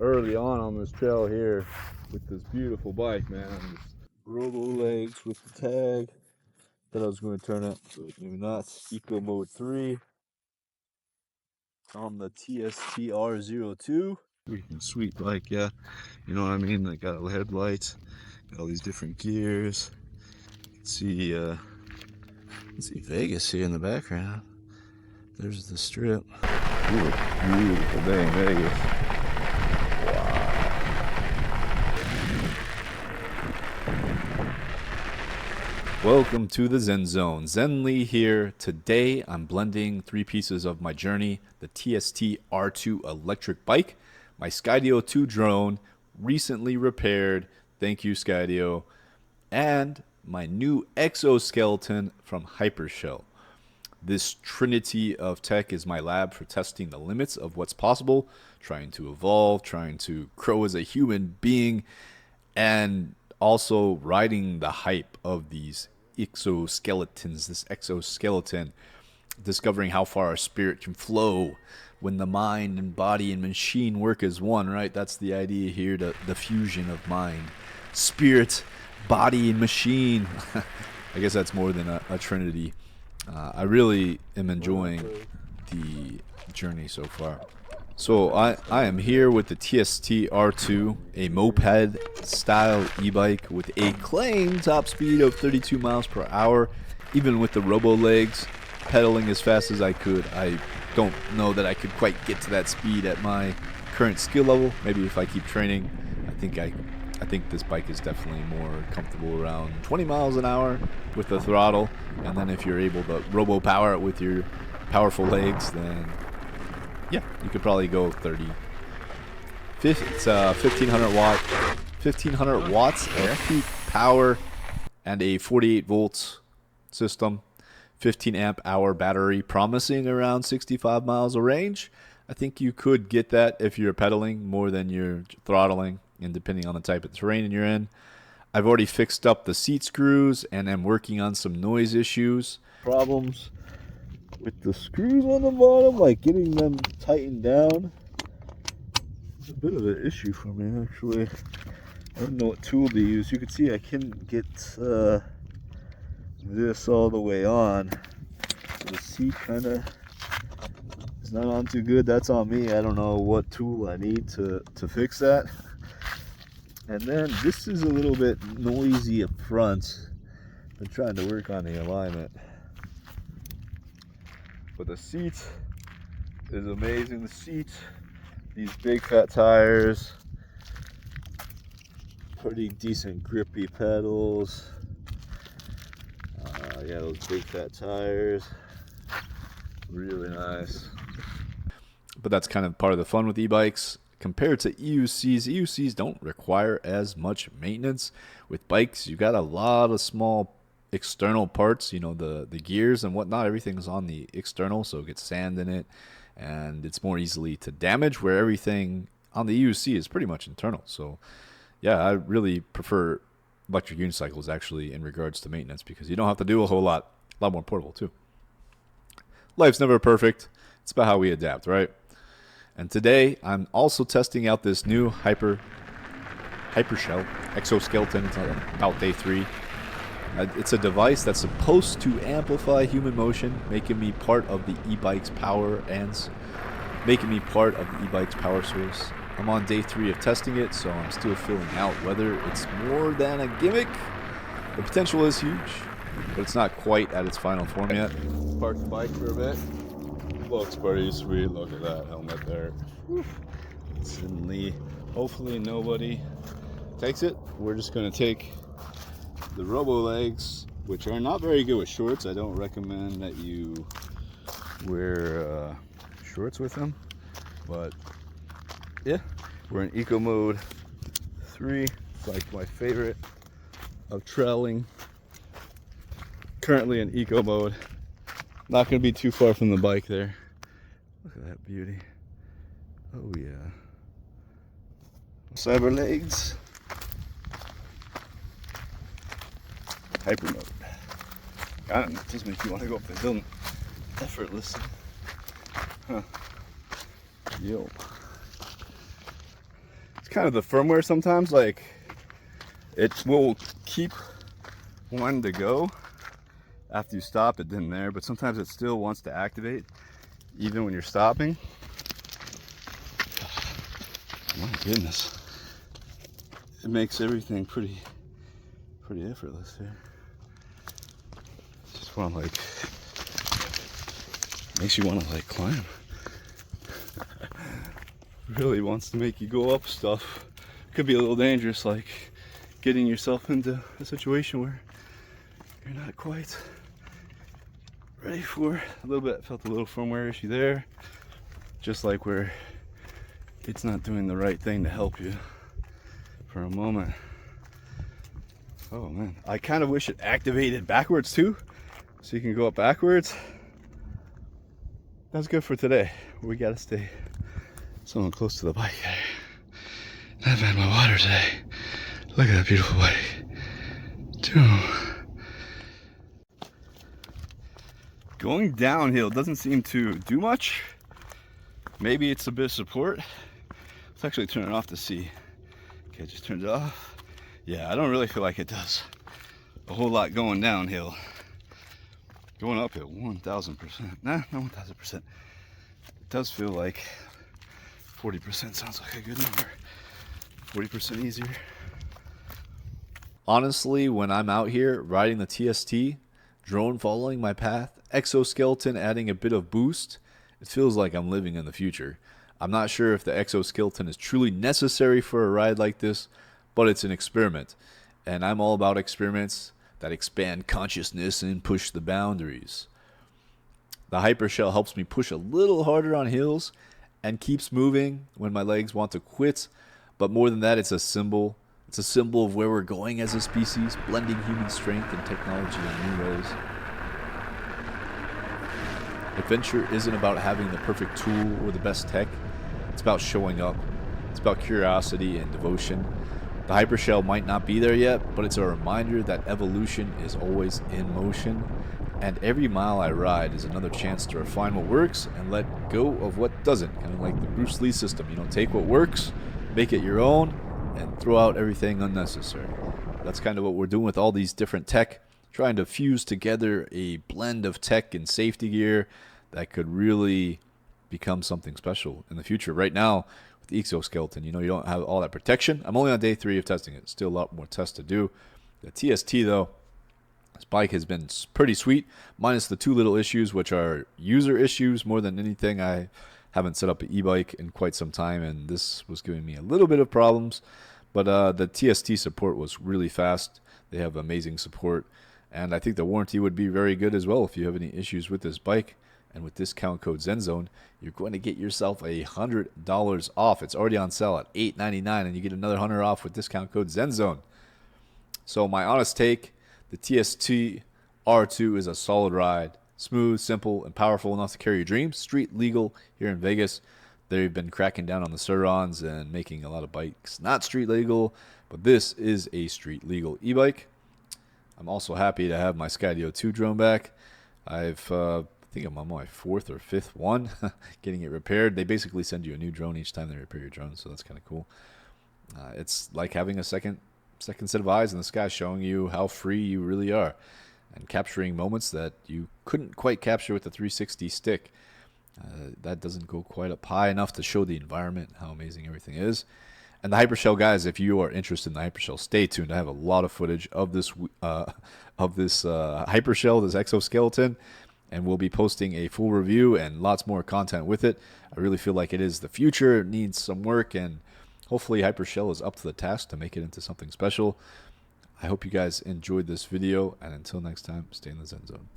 early on this trail here with this beautiful bike, man. This Robo legs with the tag that I was going to turn it, but maybe not. Eco Mode 3 on the TST R002. Freaking sweet bike, yeah. You know what I mean? They got headlights, got all these different gears. You can see Vegas here in the background. There's the strip. Beautiful day in Vegas. Welcome to the Zen Zone. Zen Lee here. Today I'm blending three pieces of my journey: the TST R2 electric bike, my Skydio 2 drone, recently repaired, thank you Skydio, and my new exoskeleton from Hypershell. This trinity of tech is my lab for testing the limits of what's possible, trying to evolve, trying to grow as a human being, and also riding the hype of these exoskeletons, this exoskeleton, discovering how far our spirit can flow when the mind and body and machine work as one, right? That's the idea here, the fusion of mind, spirit, body, and machine. I guess that's more than a trinity. I really am enjoying the journey so far. So I am here with the TST R2, a moped-style e-bike with a claimed top speed of 32 miles per hour. Even with the robo legs, pedaling as fast as I could, I don't know that I could quite get to that speed at my current skill level. Maybe if I keep training, I think this bike is definitely more comfortable around 20 miles an hour with the throttle. And then if you're able to robo power it with your powerful legs, then yeah, you could probably go 30. It's 1500 watts of peak power and a 48 volts system, 15 amp hour battery, promising around 65 miles of range. I think you could get that if you're pedaling more than you're throttling, and depending on the type of terrain you're in. I've already fixed up the seat screws and I'm working on some noise issues. Problems with the screws on the bottom, like getting them tightened down, it's a bit of an issue for me actually. I don't know what tool to use. You can see I couldn't get this all the way on. The seat kind of is not on too good. That's on me. I don't know what tool I need to fix that. And then this is a little bit noisy up front. I'm trying to work on the alignment. But the seat is amazing. The seat, these big fat tires, pretty decent grippy pedals. Yeah, those big fat tires, really nice. But that's kind of part of the fun with e-bikes. Compared to EUCs don't require as much maintenance. With bikes, you got a lot of small external parts, you know, the gears and whatnot. Everything's on the external, so it gets sand in it and it's more easily to damage, where everything on the EUC is pretty much internal. So yeah, I really prefer electric unicycles actually in regards to maintenance, because you don't have to do a whole lot more portable too. Life's never perfect. It's about how we adapt, right? And today I'm also testing out this new Hypershell exoskeleton. It's about day 3. It's a device that's supposed to amplify human motion, making me part of the e-bike's power and making me part of the e-bike's power source. I'm on day 3 of testing it, so I'm still filling out whether it's more than a gimmick. The potential is huge, but it's not quite at its final form yet. Park the bike for a bit. Looks pretty sweet. Look at that helmet there. Suddenly, hopefully nobody takes it. We're just going to take the robo legs, which are not very good with shorts. I don't recommend that you wear shorts with them, but yeah, we're in eco mode 3. It's like my favorite of trailing. Currently in eco mode. Not going to be too far from the bike there. Look at that beauty. Oh yeah. Cyber legs. Hyper mode. God, it does make you want to go up the hill effortlessly. Huh. Yo. kind of the firmware sometimes, like it will keep wanting to go after you stop. It didn't there, but sometimes it still wants to activate even when you're stopping. My goodness, it makes everything pretty effortless here. Just want to like, makes you want to like climb. Really wants to make you go up stuff. Could be a little dangerous, like getting yourself into a situation where you're not quite ready for. A little bit, felt a little firmware issue there, just like where it's not doing the right thing to help you for a moment. Oh man, I kind of wish it activated backwards too, so you can go up backwards. That's good for today. We gotta stay somewhat close to the bike. I've had my water today. Look at that beautiful bike. Going downhill doesn't seem to do much. Maybe it's a bit of support. Let's actually turn it off to see. Okay, just turned it off. Yeah, I don't really feel like it does a whole lot going downhill. Going uphill, 1,000%. Nah, not 1,000%. It does feel like 40% sounds like a good number. 40% easier. Honestly, when I'm out here riding the TST, drone following my path, exoskeleton adding a bit of boost, it feels like I'm living in the future. I'm not sure if the exoskeleton is truly necessary for a ride like this, but it's an experiment. And I'm all about experiments that expand consciousness and push the boundaries. The Hypershell helps me push a little harder on hills and keeps moving when my legs want to quit. But more than that, it's a symbol. It's a symbol of where we're going as a species, blending human strength and technology in new ways. Adventure isn't about having the perfect tool or the best tech. It's about showing up. It's about curiosity and devotion. The Hypershell might not be there yet, but it's a reminder that evolution is always in motion. And every mile I ride is another chance to refine what works and let go of what doesn't. Kind of like the Bruce Lee system, you know, take what works, make it your own, and throw out everything unnecessary. That's kind of what we're doing with all these different tech, trying to fuse together a blend of tech and safety gear that could really become something special in the future. Right now, with the exoskeleton, you know, you don't have all that protection. I'm only on day 3 of testing it. Still a lot more tests to do. The TST, though, this bike has been pretty sweet, minus the 2 little issues, which are user issues more than anything. I haven't set up an e-bike in quite some time, and this was giving me a little bit of problems. But the TST support was really fast. They have amazing support, and I think the warranty would be very good as well if you have any issues with this bike. And with discount code ZenZone, you're going to get yourself $100 off. It's already on sale at $8.99, and you get another $100 off with discount code ZenZone. So my honest take, the TST R2 is a solid ride. Smooth, simple, and powerful enough to carry your dreams. Street legal here in Vegas. They've been cracking down on the Surons and making a lot of bikes not street legal, but this is a street legal e-bike. I'm also happy to have my Skydio 2 drone back. I think I'm on my 4th or 5th one getting it repaired. They basically send you a new drone each time they repair your drone, so that's kind of cool. It's like having a second set of eyes in the sky, showing you how free you really are and capturing moments that you couldn't quite capture with the 360 stick. That doesn't go quite up high enough to show the environment, how amazing everything is. And the Hypershell guys, if you are interested in the Hypershell, stay tuned. I have a lot of footage of this Hypershell, this exoskeleton, and we'll be posting a full review and lots more content with it. I really feel like it is the future. It needs some work, and hopefully Hypershell is up to the task to make it into something special. I hope you guys enjoyed this video, and until next time, stay in the Zen Zone.